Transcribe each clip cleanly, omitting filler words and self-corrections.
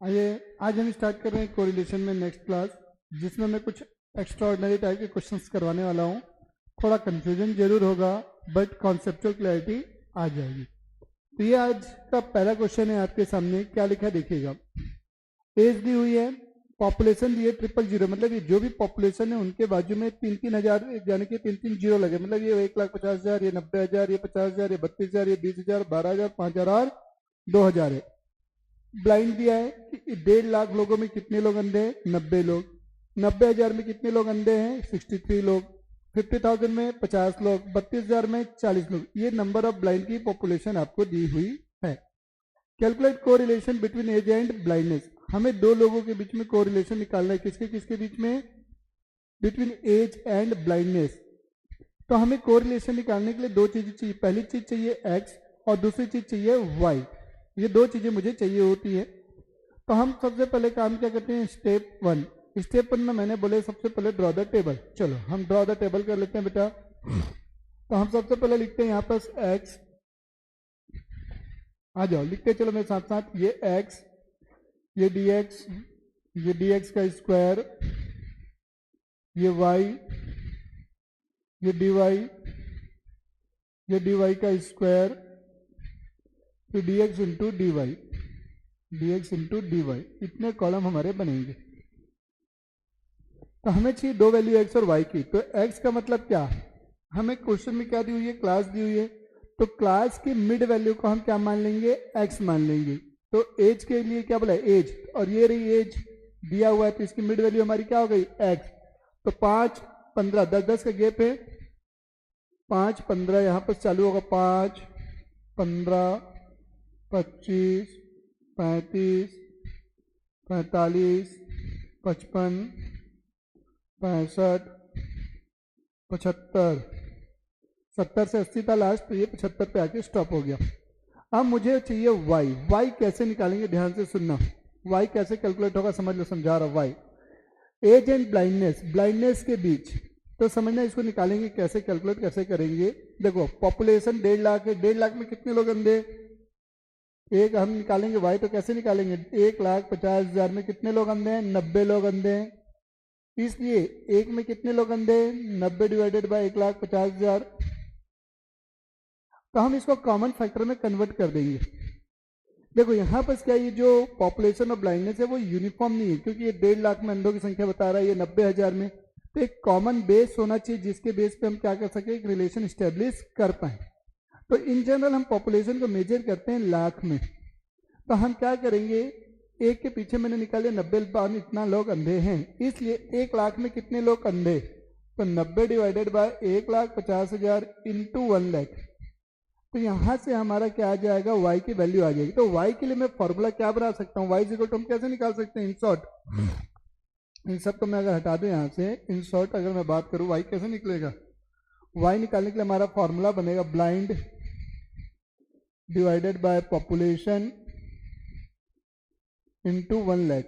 आइए आज हम स्टार्ट कर रहे हैं कोरिलेशन में नेक्स्ट क्लास, जिसमें मैं कुछ एक्स्ट्रा ऑर्डिनरी टाइप के क्वेश्चंस करवाने वाला हूँ। थोड़ा कंफ्यूजन जरूर होगा बट कॉन्सेप्चुअल क्लैरिटी आ जाएगी। तो ये आज का पहला क्वेश्चन है आपके सामने। क्या लिखा है देखिएगा। एज दी हुई है, पॉपुलेशन दी है 000, मतलब ये जो भी पॉपुलेशन है उनके बाजू में 3-3 हजार यानी कि 3-3 जीरो लगे, मतलब ये 1,50,000, ये 90,000, ये 50,000, ये 32,000, ये 20,000, 12,000, 5,000 और 2,000 है। ब्लाइंड दिया है कि 1.5 लाख लोगों में कितने लोग अंधे हैं, 90 लोग। 90,000 में कितने लोग अंधे हैं, 63 लोग। 50,000 में 50 लोग। 32,000 में 40 लोग। ये नंबर ऑफ ब्लाइंड की पॉपुलेशन आपको दी हुई है। Calculate correlation between age and blindness. हमें दो लोगों के बीच में कोरिलेशन निकालना है। किसके किसके बीच में, बिटवीन एज एंड ब्लाइंडनेस। तो हमें कोरिलेशन निकालने के लिए दो चीजें चाहिए। पहली चीज चाहिए एक्स और दूसरी चीज चाहिए वाई। ये दो चीजें मुझे चाहिए होती है। तो हम सबसे पहले काम क्या करते हैं, स्टेप 1। स्टेप 1 में मैंने बोले सबसे पहले ड्रॉ द टेबल। चलो हम ड्रॉ द टेबल कर लेते हैं बेटा। तो हम सबसे पहले लिखते हैं यहाँ पर एक्स। आ जाओ लिखते चलो मेरे साथ साथ। ये एक्स, ये डी एक्स, ये डी एक्स का स्क्वायर, ये वाई, ये डी वाई, ये डी वाई का स्क्वायर, फिर D x into D Y, D x into D Y. इतने कॉलम हमारे बनेंगे। तो हमें चाहिए दो वैल्यू एक्स और वाई की। तो एक्स का मतलब क्या, हमें क्वेश्चन में क्या दी हुई है, क्लास दी हुई है। तो क्लास की मिड वैल्यू को हम क्या मान लेंगे, एक्स मान लेंगे। तो एज के लिए क्या बोला, एज, और ये रही एज दिया हुआ है, तो इसकी मिड वैल्यू हमारी क्या हो गई, एक्स। तो 5, 15, 10 का गैप है। 5, 15 यहाँ पर चालू होगा। 5, 15, 25, 35, 45, 55, 65, 75, 70 से 80 था लास्ट। तो ये 75 पे आके स्टॉप हो गया। अब मुझे चाहिए वाई। वाई कैसे निकालेंगे, ध्यान से सुनना। वाई कैसे कैलकुलेट होगा समझ लो, समझा रहा हूं। Y age and blindness, blindness के बीच। तो समझना इसको निकालेंगे कैसे, कैलकुलेट कैसे करेंगे। देखो पॉपुलेशन 1.5 लाख है। 1.5 लाख में कितने लोग अंधे, एक हम निकालेंगे वाई। तो कैसे निकालेंगे, 1,50,000 में कितने लोग अंधे हैं, 90 लोग अंधे हैं। इसलिए एक में कितने लोग अंधे हैं, 90 डिवाइडेड बाय 1,50,000। तो हम इसको कॉमन फैक्टर में कन्वर्ट कर देंगे। देखो यहाँ पर क्या, ये जो पॉपुलेशन ऑफ ब्लाइंडनेस है वो यूनिफॉर्म नहीं है, क्योंकि ये 1.5 लाख में अंधों की संख्या बता रहा है, ये 90,000 में। तो एक कॉमन बेस होना चाहिए जिसके बेस पे हम क्या कर सके, एक रिलेशन स्टेब्लिश कर पाए। तो इन जनरल हम पॉपुलेशन को मेजर करते हैं लाख में। तो हम क्या करेंगे, एक के पीछे मैंने निकाले 90 बार इतना लोग अंधे हैं, इसलिए 1 लाख में कितने लोग अंधे। तो 90 डिवाइडेड बाय 1,50,000 इंटू 1 लाख। तो यहां से हमारा क्या आ जाएगा, y की वैल्यू आ जाएगी। तो y के लिए मैं फॉर्मूला क्या बना सकता हूँ, y इक्वल टू हम कैसे निकाल सकते हैं, इन शॉर्ट। इन सब को मैं अगर हटा दूं यहाँ से, इन शॉर्ट अगर मैं बात करूँ y कैसे निकलेगा। y निकालने के लिए हमारा फॉर्मूला बनेगा blind divided by population into 1 lakh.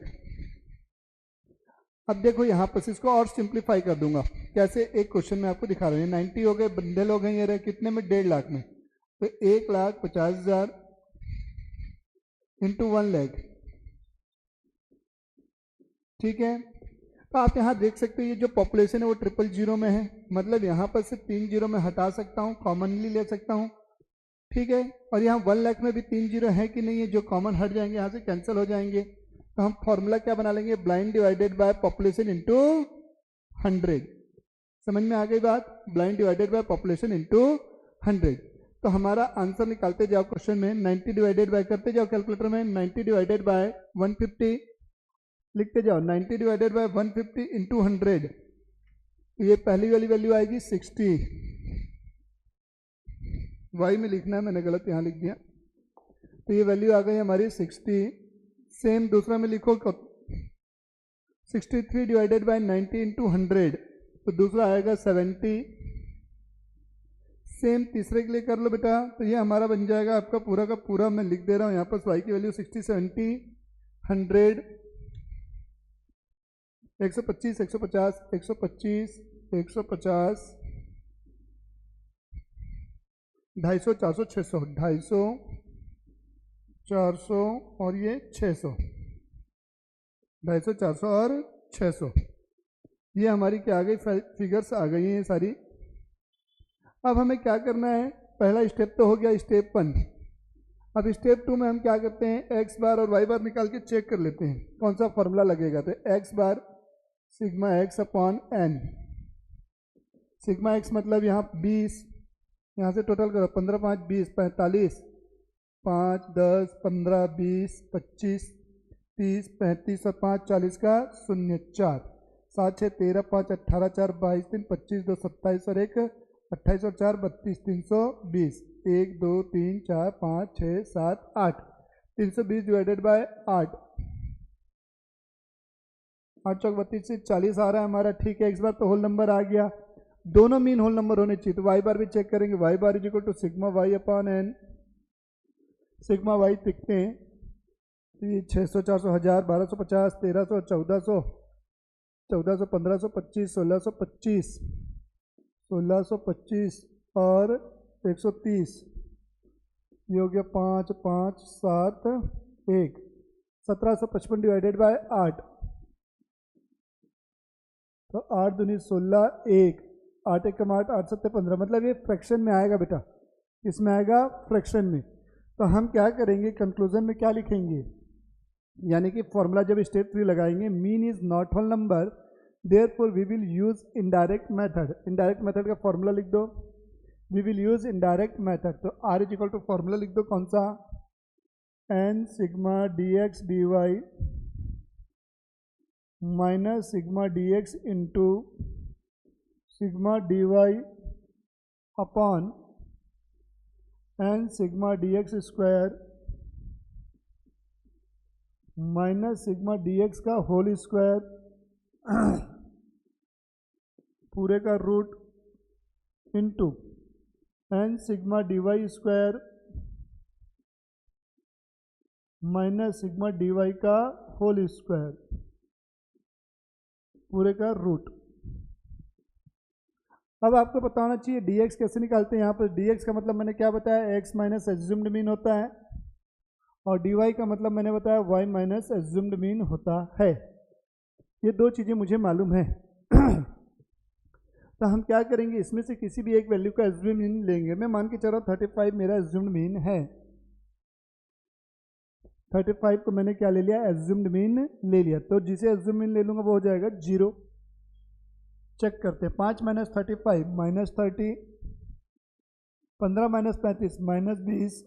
अब देखो यहाँ पर इसको और सिंप्लीफाई कर दूंगा। कैसे, एक क्वेश्चन में आपको दिखा रहे हैं। 90 हो गए बंदे लोग हैं, ये रहे कितने में, 1.5 लाख में। तो 1,50,000 इंटू 1 लाख, ठीक है। तो आप यहाँ देख सकते हो ये जो पॉपुलेशन है वो 000 में है, मतलब यहाँ पर से 3 जीरो में हटा सकता हूँ, कॉमनली ले सकता हूँ, ठीक है। और यहाँ 1 लाख में भी 3 जीरो है कि नहीं है, जो कॉमन हट जाएंगे यहाँ से, कैंसिल हो जाएंगे। तो हम फॉर्मूला क्या बना लेंगे, blind divided by population into 100। समझ में आ गई बात, blind divided by population into 100। तो हमारा आंसर निकालते जाओ क्वेश्चन में, 90 डिवाइडेड बाय करते जाओ कैलकुलेटर में, 90 डिवाइडेड बाय 150 लिखते जाओ। 90 डिवाइडेड बाय 150 इंटू 100, ये पहली वाली वैल्यू आएगी 60। वाई में लिखना है, मैंने गलत यहाँ लिख दिया। तो ये वैल्यू आ गई हमारी 60। सेम दूसरा में लिखो 63 डिवाइडेड बाय 90 इंटू 100, तो दूसरा आएगा 70। सेम तीसरे के लिए कर लो बेटा। तो ये हमारा बन जाएगा आपका पूरा का पूरा, मैं लिख दे रहा हूँ यहाँ पर वाई की वैल्यू 60, 70, 100, 125, 150, 125, 150, 250, 400, 600, 250, 400 और ये 600। 250, 400 और 600। ये हमारी क्या आ गई, फिगर्स आ गई हैं सारी। अब हमें क्या करना है, पहला स्टेप तो हो गया स्टेप 1। अब स्टेप 2 में हम क्या करते हैं, एक्स बार और वाई बार निकाल के चेक कर लेते हैं कौन सा फॉर्मूला लगेगा। तो x bar sigma x upon N, sigma x मतलब यहाँ 20, यहाँ से टोटल करो 15 5 20 45, 5 10 15 20 25 30 35 और 5 40 का 0 4 7 6 13 5 18 4 22 3 25 2 27 और 1 28 और 4 32 320 1 2 3 4 5 6 7 8 320 डिवाइडेड बाय 8, 8 चौक 32 से 40 आ रहा है हमारा। ठीक है, एक बार तो होल नंबर आ गया, दोनों मीन होल नंबर होने चाहिए। तो वाई बार भी चेक करेंगे, Y bar is equal to sigma Y upon N. Sigma Y लिखते हैं तो ये 600 400 1000 1250 1300 1400 1400 1500 25 1625 1625 और 130, ये हो गया 5 5 7 1 1755 डिवाइडेड बाय 8, तो 8 दूनी 16 1 8 एकम 8 8 7 15, मतलब ये फ्रैक्शन में आएगा बेटा, इसमें आएगा फ्रैक्शन में। तो हम क्या करेंगे, कंक्लूजन में क्या लिखेंगे, यानी कि फॉर्मूला जब स्टेप 3 लगाएंगे, mean is not whole number, therefore we will use indirect method. Indirect method का फॉर्मूला लिख दो, we will use indirect method. तो r is equal to formula लिख दो कौन सा, n sigma D x D y minus sigma D x into sigma D y upon N sigma D x square minus sigma D x का whole square पूरे का root into n sigma D Y square minus sigma D Y का whole square पूरे का root. अब आपको पता होना चाहिए dx कैसे निकालते हैं। यहाँ पर dx का मतलब मैंने क्या बताया, x माइनस एज्यूम्ड मीन होता है, और dy का मतलब मैंने बताया y माइनस एज्यूम्ड मीन होता है। ये दो चीज़ें मुझे मालूम है। तो हम क्या करेंगे, इसमें से किसी भी एक वैल्यू का एज्यूम्ड मीन लेंगे। मैं मान के चल रहा हूँ 35 मेरा एज्यूम्ड मीन है, 35 को मैंने क्या ले लिया, एज्यूम्ड मीन ले लिया। तो जिसे एज्यूम्ड मीन ले लूँगा वो हो जाएगा 0। चेक करते हैं, 5 माइनस 35 माइनस 30, 15 माइनस 35 माइनस 20,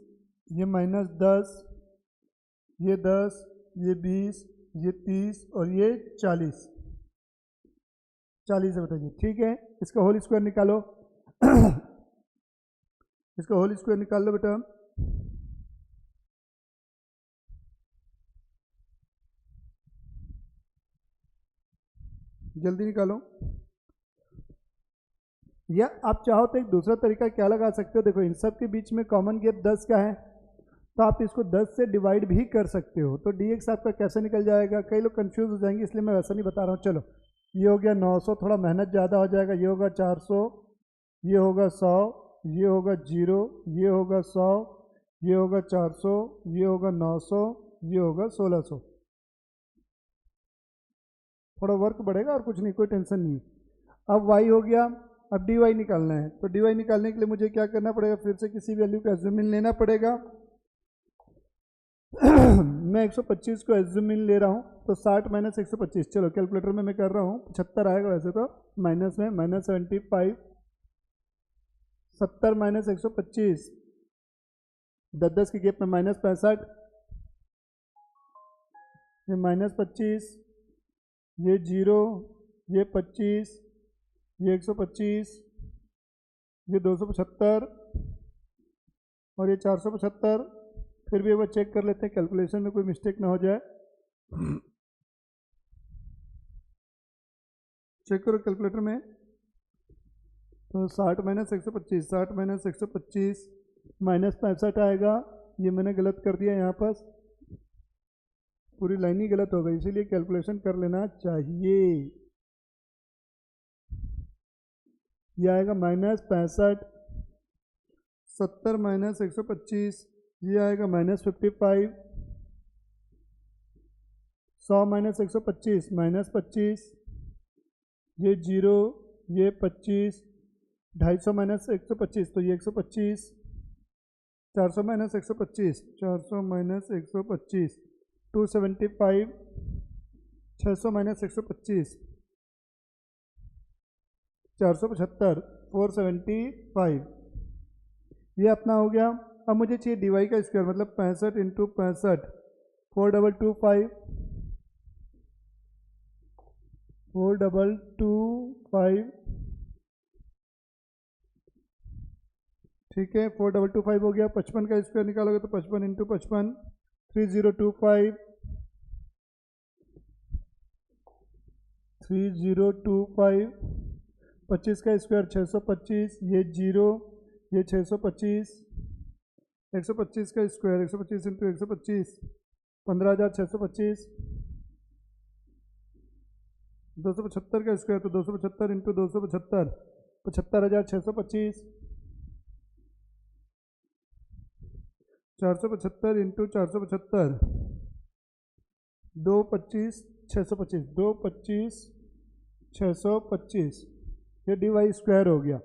ये माइनस 10, ये 10, ये 20, ये 30 और ये 40, 40 है बेटा जी। ठीक है, इसका होल स्क्वायर निकालो। इसका होल स्क्वायर निकाल लो बेटा। जल्दी निकालो। या आप चाहो तो एक दूसरा तरीका क्या लगा सकते हो, देखो इन सब के बीच में कॉमन गैप 10 का है, तो आप इसको 10 से डिवाइड भी कर सकते हो। तो dx आपका कैसे निकल जाएगा, कई लोग कंफ्यूज हो जाएंगे, इसलिए मैं वैसा नहीं बता रहा हूँ। चलो, ये हो गया 900, थोड़ा मेहनत ज़्यादा हो जाएगा, ये होगा 400, ये होगा 100, ये होगा 0, ये होगा 100, ये होगा 400, ये होगा 900, ये होगा 1600। थोड़ा वर्क बढ़ेगा और कुछ नहीं, कोई टेंशन नहीं। अब y हो गया, अब dy निकालना है। तो dy निकालने के लिए मुझे क्या करना पड़ेगा, फिर से किसी वैल्यू का एज्यूम इन लेना पड़ेगा। मैं 125 को एज्यूम इन ले रहा हूँ, तो 60 माइनस 125, चलो कैलकुलेटर में मैं कर रहा हूँ, 75 आएगा वैसे तो, माइनस में माइनस 75, 70 माइनस 125, 10 के गैप में माइनस 65, ये माइनस 25, ये 0, ये 25, ये 125, ये 275 और ये 475। फिर भी एक बार चेक कर लेते हैं कैलकुलेशन में कोई मिस्टेक ना हो जाए। चेक करो कैलकुलेटर में। तो 60 माइनस 125, 60 माइनस 125 माइनस 65 आएगा। ये मैंने गलत कर दिया, यहाँ पर पूरी लाइन ही गलत हो गई, इसीलिए कैलकुलेशन कर लेना चाहिए। ये आएगा माइनस 65, 70 माइनस 125, ये आएगा माइनस 55, 100 माइनस 125 माइनस 25, ये 0, ये 25, 250 माइनस 125 तो ये 125, 400 माइनस 125, 400 माइनस 125, 275, 600 माइनस 125, 475, 475, ये अपना हो गया। अब मुझे चाहिए dy का स्क्वायर मतलब 65 इंटू 65, 4225, 4225, ठीक है 4225 हो गया। 55 का स्क्वायर निकालोगे तो 55 इंटू 55, 3025, 3025, 25 का स्क्वायर 625, ये 0, ये 625, 125 का स्क्वायर 125 इंटू 125, 15,625, 275 का स्क्वायर तो 275 इंटू 275, 75,625, 475 इंटू 475, 225, 625, 225, 625, ये dy स्क्वायर हो गया,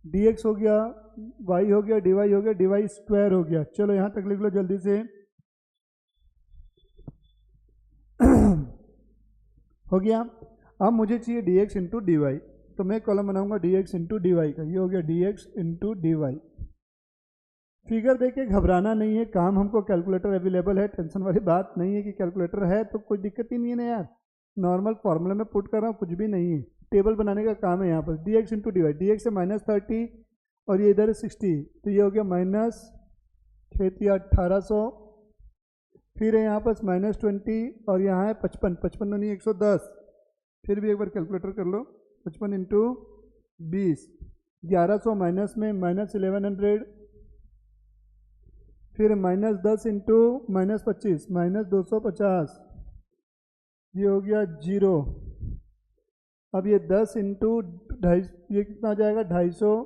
dx हो गया, y हो गया, dy हो गया, dy स्क्वायर हो गया। चलो यहाँ तक लिख लो जल्दी से। हो गया। अब मुझे चाहिए dx इंटू डी वाई, तो मैं कॉलम बनाऊंगा dx इंटू डी वाई का, ये हो गया dx into D Y. Figure देख के घबराना नहीं है, काम हमको कैलकुलेटर अवेलेबल है, टेंशन वाली बात नहीं है कि कैलकुलेटर है तो कोई दिक्कत ही नहीं है ना यार, नॉर्मल फॉर्मूला में पुट कर रहा हूँ, कुछ भी नहीं है, टेबल बनाने का काम है यहाँ पर। dx into D Y, D X है -30 और ये इधर है 60, तो ये हो गया माइनस 1800, फिर है यहाँ पर -20 और यहाँ है 55, 55 नहीं 110, फिर भी एक बार कैलकुलेटर कर लो, 55 इंटू 20, 1100 माइनस में -1100, फिर -10 इंटू -25, -250, ये हो गया 0। अब ये 10 इंटू 250, ये कितना आ जाएगा 250।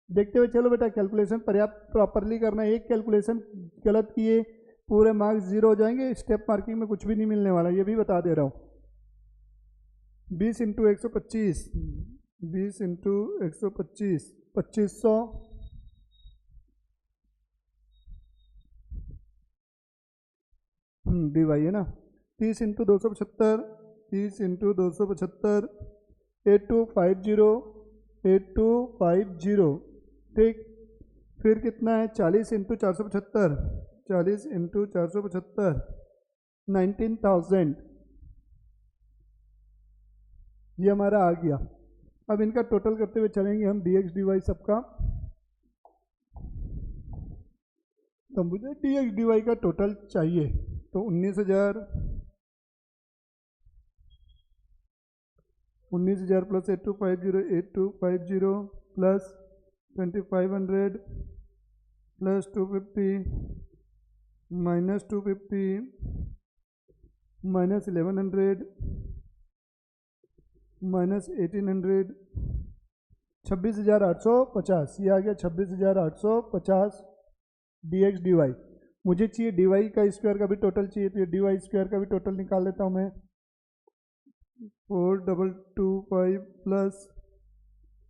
देखते हुए चलो बेटा, कैलकुलेशन पर्याप्त प्रॉपरली करना है, एक कैलकुलेशन गलत किए पूरे मार्क्स 0 हो जाएंगे, स्टेप मार्किंग में कुछ भी नहीं मिलने वाला, ये भी बता दे रहा हूँ। 20 इंटू 125, 20 इंटू 125, 2500, डी वाई है ना, 30 इंटू 275, 30 इंटू 275, 8250, 8250, ठीक। फिर कितना है 40 इंटू 475, 40 इंटू 475, 19,000, ये हमारा आ गया। अब इनका टोटल करते हुए चलेंगे हम dx dy सबका, तो मुझे dx dy का टोटल चाहिए, तो 19,000 plus 8250 plus 2500 plus 250 minus 250 minus 1100 minus 1800, 26,850, ये आ गया 26,850 dx dy। मुझे चाहिए dy का स्क्वायर का भी टोटल चाहिए, तो ये dy स्क्वायर का भी टोटल निकाल लेता हूँ मैं। 4225 plus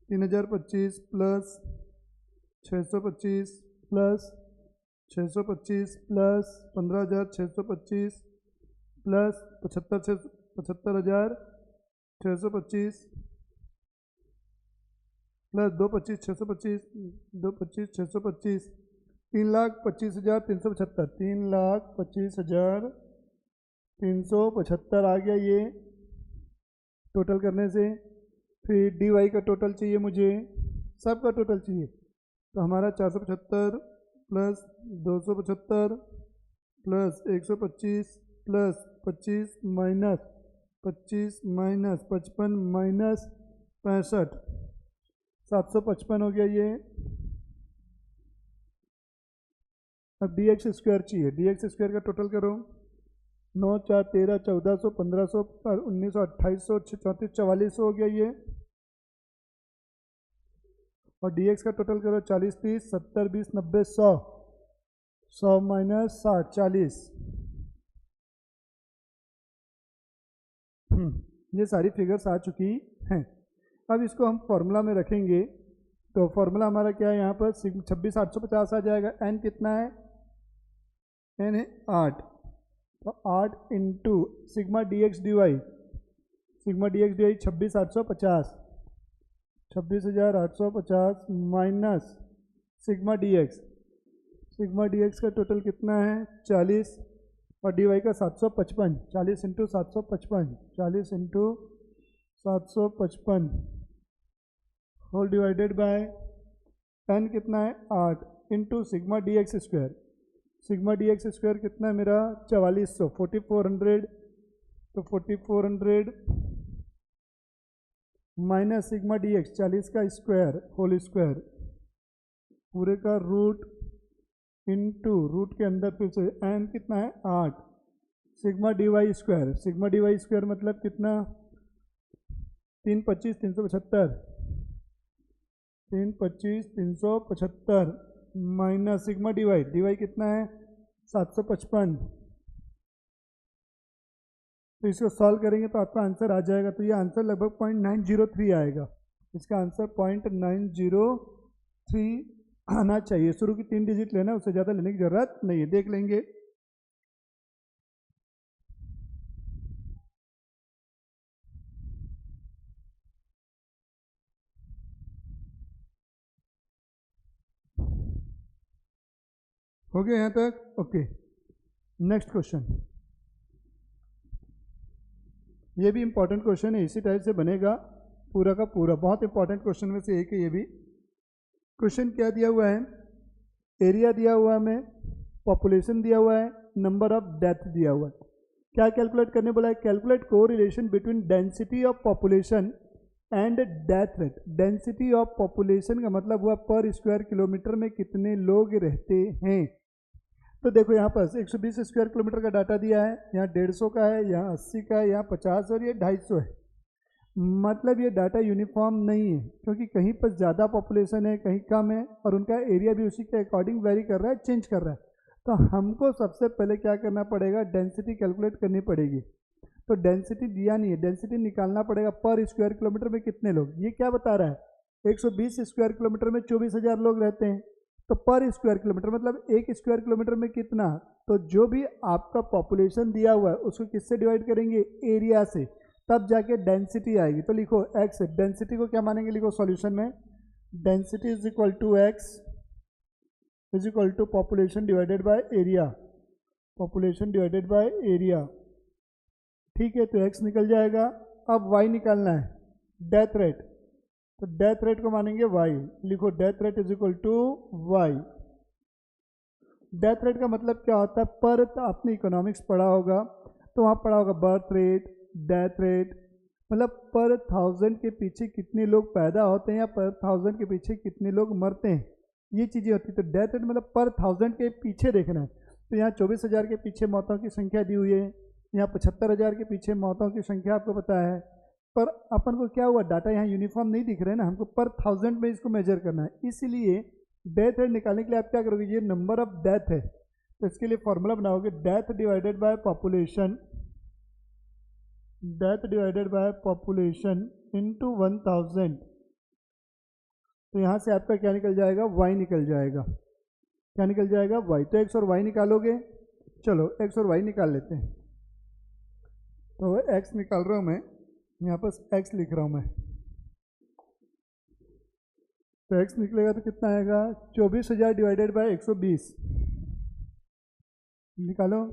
3025 plus 625 plus 625 plus 15,625 plus 75,625 plus 225 625, 225 625, 3,25,375, 3,25,375 आ गया ये टोटल करने से। फिर डी वाई का टोटल चाहिए मुझे, सबका टोटल चाहिए, तो हमारा 475 plus 275 plus 125 plus 25 minus 25 minus 55 minus 65, 755 हो गया ये। अब डी एक्स स्क्वायर चाहिए, डी एक्स स्क्वायर का टोटल करो, 9 4 13 1400 1500 1900 2800 34 4400 हो गया ये। और डी एक्स का टोटल करो, 40 30 70 20 90 100, 100 माइनस 60 40, ये सारी फिगर्स आ चुकी हैं। अब इसको हम फॉर्मूला में रखेंगे, तो फॉर्मूला हमारा क्या है यहाँ पर 26,850 आ जाएगा। एन कितना है, एन है 8, तो 8 into sigma D x D Y, sigma D x D Y 26,850, 26,850 minus sigma D X, sigma D x का टोटल कितना है 40 और डी वाई का 755, 40 into 755, 40 into 755 whole divided by N कितना है 8 into sigma D x square, sigma D x square कितना है मेरा 4400, 4400, तो 4400 माइनस सिग्मा डी एक्स 40 का स्क्वायर होल स्क्वायर पूरे का रूट इंटू रूट के अंदर फिर से एन कितना है 8 sigma D Y square, sigma D Y square मतलब कितना 325 375, 325 375 माइनस सिग्मा डी वाई कितना है 755। तो इसको सॉल्व करेंगे तो आपका आंसर आ जाएगा, तो ये आंसर लगभग 0.903 आएगा। इसका आंसर 0.903 आना चाहिए। शुरू की 3 डिजिट लेना, उससे ज़्यादा लेने की जरूरत नहीं है, देख लेंगे। हो गया यहाँ तक, ओके। नेक्स्ट क्वेश्चन, ये भी इंपॉर्टेंट क्वेश्चन है, इसी टाइप से बनेगा पूरा का पूरा, बहुत इंपॉर्टेंट क्वेश्चन में से एक है ये भी। क्वेश्चन क्या दिया हुआ है, एरिया दिया हुआ है हमें, पॉपुलेशन दिया हुआ है, नंबर ऑफ डेथ दिया हुआ है। क्या कैलकुलेट करने बोला है, कैलकुलेट को relation between density of population and death rate. Density of population का मतलब हुआ पर स्क्वायर किलोमीटर में कितने लोग रहते हैं। तो देखो यहाँ पर 120 स्क्वायर किलोमीटर का डाटा दिया है, यहाँ 150 का है, यहाँ 80 का है, यहाँ 50 और ये 250 है। मतलब ये डाटा यूनिफॉर्म नहीं है, क्योंकि कहीं पर ज़्यादा पॉपुलेशन है, कहीं कम है, और उनका एरिया भी उसी के अकॉर्डिंग वेरी कर रहा है, चेंज कर रहा है। तो हमको सबसे पहले क्या करना पड़ेगा, डेंसिटी कैलकुलेट करनी पड़ेगी। तो डेंसिटी दिया नहीं है, डेंसिटी निकालना पड़ेगा पर स्क्वायर किलोमीटर में कितने लोग। ये क्या बता रहा है, 120 स्क्वायर किलोमीटर में 24,000 लोग रहते हैं, तो पर स्क्वायर किलोमीटर मतलब 1 स्क्वायर किलोमीटर में कितना। तो जो भी आपका पॉपुलेशन दिया हुआ है उसको किससे डिवाइड करेंगे, एरिया से, तब जाके डेंसिटी आएगी। तो लिखो एक्स, डेंसिटी को क्या मानेंगे, लिखो सॉल्यूशन में, density is equal to X is equal to population divided by area, population divided by area. ठीक है, तो एक्स निकल जाएगा। अब वाई निकालना है, डेथ रेट, तो डेथ रेट को मानेंगे वाई, लिखो death rate is equal to Y. Death rate का मतलब क्या होता है, पर आपने इकोनॉमिक्स पढ़ा होगा तो वहाँ पढ़ा होगा बर्थ रेट, डेथ रेट, मतलब पर 1000 के पीछे कितने लोग पैदा होते हैं या पर 1000 के पीछे कितने लोग मरते हैं, ये चीज़ें होती है। तो डेथ रेट मतलब पर 1000 के पीछे देखना है। तो यहाँ 24,000 के पीछे मौतों की संख्या दी हुई है, यहाँ 75,000 के पीछे मौतों की संख्या आपको पता है, पर अपन को क्या हुआ, डाटा यहाँ यूनिफॉर्म नहीं दिख रहे ना, हमको पर 1000 में इसको मेजर करना है। इसीलिए डेथ रेट निकालने के लिए आप क्या करोगे, ये नंबर ऑफ डेथ है, तो इसके लिए फॉर्मूला बनाओगे, death divided by population, death divided by population into 1000। तो यहाँ से आपका क्या निकल जाएगा, वाई निकल जाएगा। क्या निकल जाएगा, वाई। तो एक्स और वाई निकालोगे, चलो एक्स और वाई निकाल लेते हैं। तो एक्स निकाल रहा हूँ मैं, यहाँ पर एक्स लिख रहा हूँ मैं, तो एक्स निकलेगा तो कितना आएगा, 24,000 डिवाइडेड बाय 120, निकालो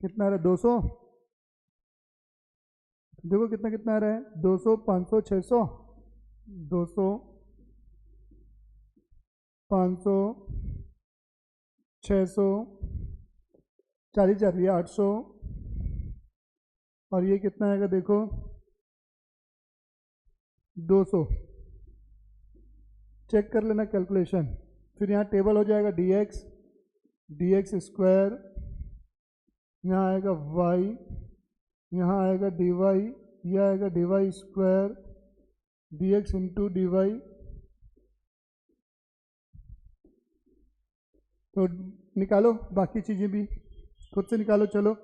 कितना आ रहा है, 200। देखो कितना कितना आ रहा है, 200, 500, 600, 200, 500, 600, 40,000, 800, और ये कितना आएगा देखो 200। चेक कर लेना कैलकुलेशन, फिर यहाँ टेबल हो जाएगा डी एक्स स्क्वायर, यहाँ आएगा वाई, यहाँ आएगा डी वाई, यह आएगा D Y square D x into D Y. तो निकालो बाकी चीज़ें भी खुद से निकालो, चलो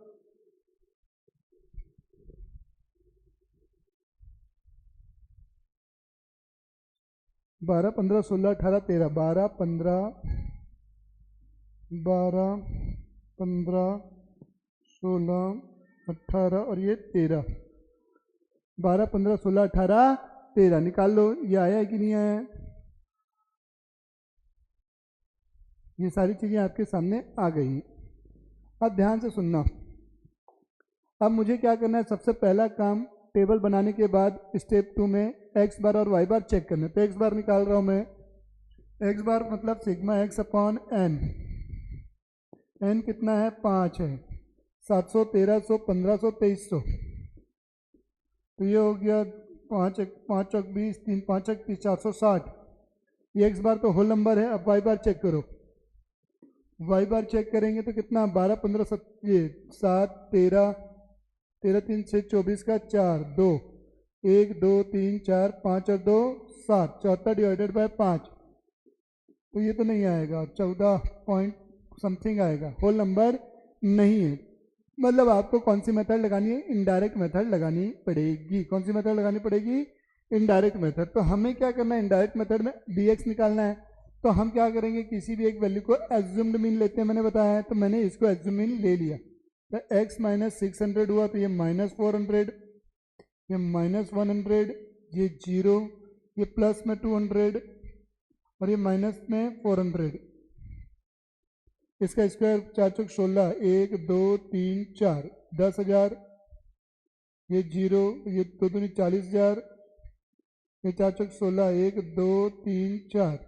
12 15 16 18 13 12 15 16 18 और ये 13 12 15 16 18 13 निकाल लो। ये आया है कि नहीं आया है? ये सारी चीज़ें आपके सामने आ गई। अब ध्यान से सुनना। अब मुझे क्या करना है, सबसे पहला काम टेबल बनाने के बाद स्टेप 2 में एक्स बार और वाई बार चेक करना है। तो एक्स बार निकाल रहा हूँ मैं। एक्स बार मतलब sigma x upon N. N कितना है? 5 है। 700 1300 1500 2300। तो ये हो गया 5 5 चौक 20 3 5 चौक 30 460। ये एक्स बार तो होल नंबर है। अब वाई बार चेक करो। वाई बार चेक करेंगे तो कितना? 12 15 7 13 13 3 6 24 का 4 2 1 2 3 4 5 और 2 7 74 डिवाइडेड बाय 5। तो ये तो नहीं आएगा, 14 पॉइंट समथिंग आएगा, होल नंबर नहीं है। मतलब आपको कौन सी मेथड लगानी है? इनडायरेक्ट मेथड लगानी पड़ेगी। कौन सी मेथड लगानी पड़ेगी? Indirect method. तो हमें क्या करना है? इनडायरेक्ट मेथड में dx निकालना है। तो हम क्या करेंगे? किसी भी एक वैल्यू को एज्यूम्ड मीन लेते हैं, मैंने बताया है। तो मैंने इसको एज्यूम्ड मीन ले लिया। तो x माइनस 600 हुआ, तो ये माइनस 400, ये माइनस 100, ये 0, ये प्लस में 200 और ये माइनस में 400। इसका स्क्वायर 4 चौक 16 1 2 3 4 10,000, ये 0, ये 2 दूनी 40,000, ये 4 चौक 16 1 2 3 4।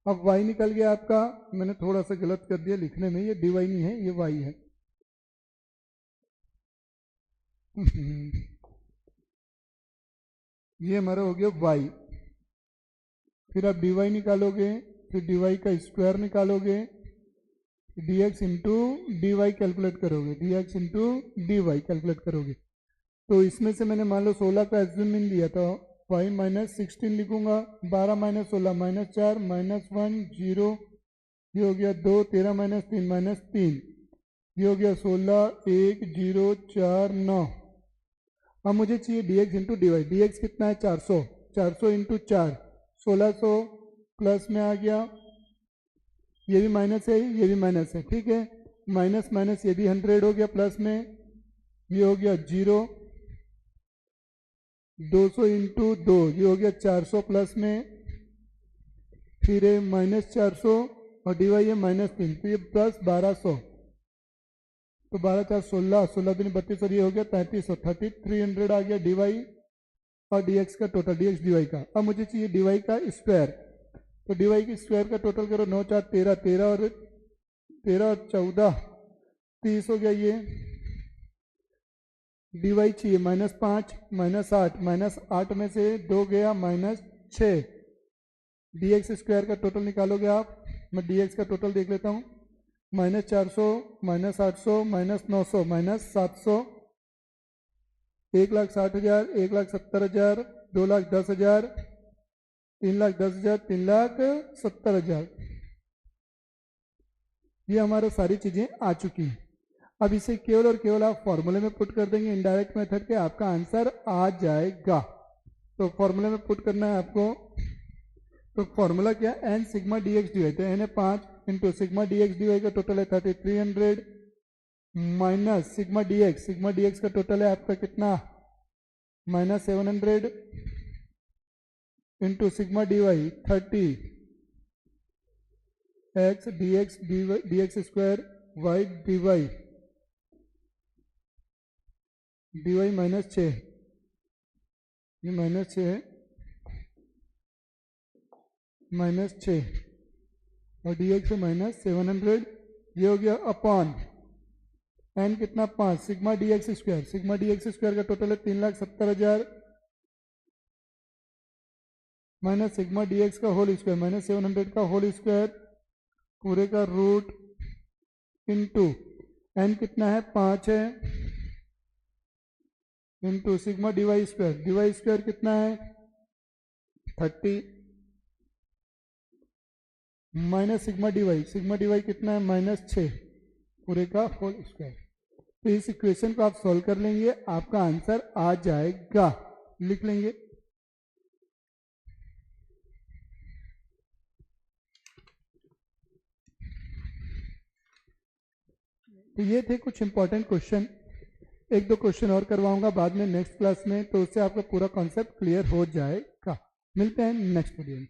अब y निकल गया आपका। मैंने थोड़ा सा गलत कर दिया लिखने में, ये dy नहीं है, ये y है। ये हमारा हो गया y। फिर आप dy निकालोगे, फिर dy का स्क्वायर निकालोगे, dx into D Y calculate करोगे, dx into D Y calculate करोगे। तो इसमें से मैंने मान लो 16 का एज्यूम मीन लिया, तो y माइनस 16 लिखूंगा। 12 माइनस 16 माइनस 4 माइनस 1 0, ये हो गया 2 13 माइनस 3 माइनस 3, ये हो गया 16 1 0 4 9। अब मुझे चाहिए dx into D Y. D कितना है? 400। 400 इंटू 4 1600 प्लस में आ गया, ये भी माइनस है, ये भी माइनस है, ठीक है। माइनस माइनस ये भी 100 हो गया, प्लस में ये हो गया 0। 200 इंटू 2 ये हो गया 400 प्लस में, फिर है माइनस 400 और डी वाई है माइनस 3, तो ये प्लस 1200। तो 12 4 16 16 दिन 32 और ये हो गया 3300। 3300 आ गया डी वाई और dx का टोटल, dx dy का। अब मुझे चाहिए dy का स्क्वायर। तो dy की स्क्वायर का टोटल करो। 9 4 13 13 और 14 30 हो गया। ये dy चाहिए -5 -8 -8 में से 2 गया -6। dx स्क्वायर का टोटल निकालोगे आप। मैं dx का टोटल देख लेता हूँ। -400 -800 -900 -700, 1,60,000 1,70,000 2,10,000 3,10,000 3,70,000। ये हमारा सारी चीजें आ चुकी हैं। अब इसे केवल और केवल आप फॉर्मूले में पुट कर देंगे इनडायरेक्ट मेथड के, आपका आंसर आ जाएगा। तो फॉर्मूले में पुट करना है आपको। तो फॉर्मूला क्या? N sigma D x D Y. तो एन है 5 into sigma D x D Y का टोटल है 3300 माइनस सिग्मा डी एक्स का टोटल है आपका कितना? -700 into sigma D Y 30 X D x square Y D Y -6, ये -6 है, -6 और डी एक्स है -700। ये हो गया अपॉन एन कितना? 5 सिग्मा डी एक्स स्क्वायर का टोटल है 3,70,000 माइनस सिग्मा डी एक्स का होल स्क्वायर -700 का होल स्क्वायर पूरे का रूट इंटू एन कितना है? 5 है, into sigma D Y square कितना है? 30 माइनस सिग्मा डी वाई कितना है? -6 पूरे का होल स्क्वायर। तो इस इक्वेशन को आप सॉल्व कर लेंगे, आपका आंसर आ जाएगा। लिख लेंगे तो ये थे कुछ इंपॉर्टेंट क्वेश्चन। एक दो क्वेश्चन और करवाऊंगा बाद में नेक्स्ट क्लास में, तो उससे आपका पूरा कॉन्सेप्ट क्लियर हो जाएगा। मिलते हैं नेक्स्ट वीडियो में।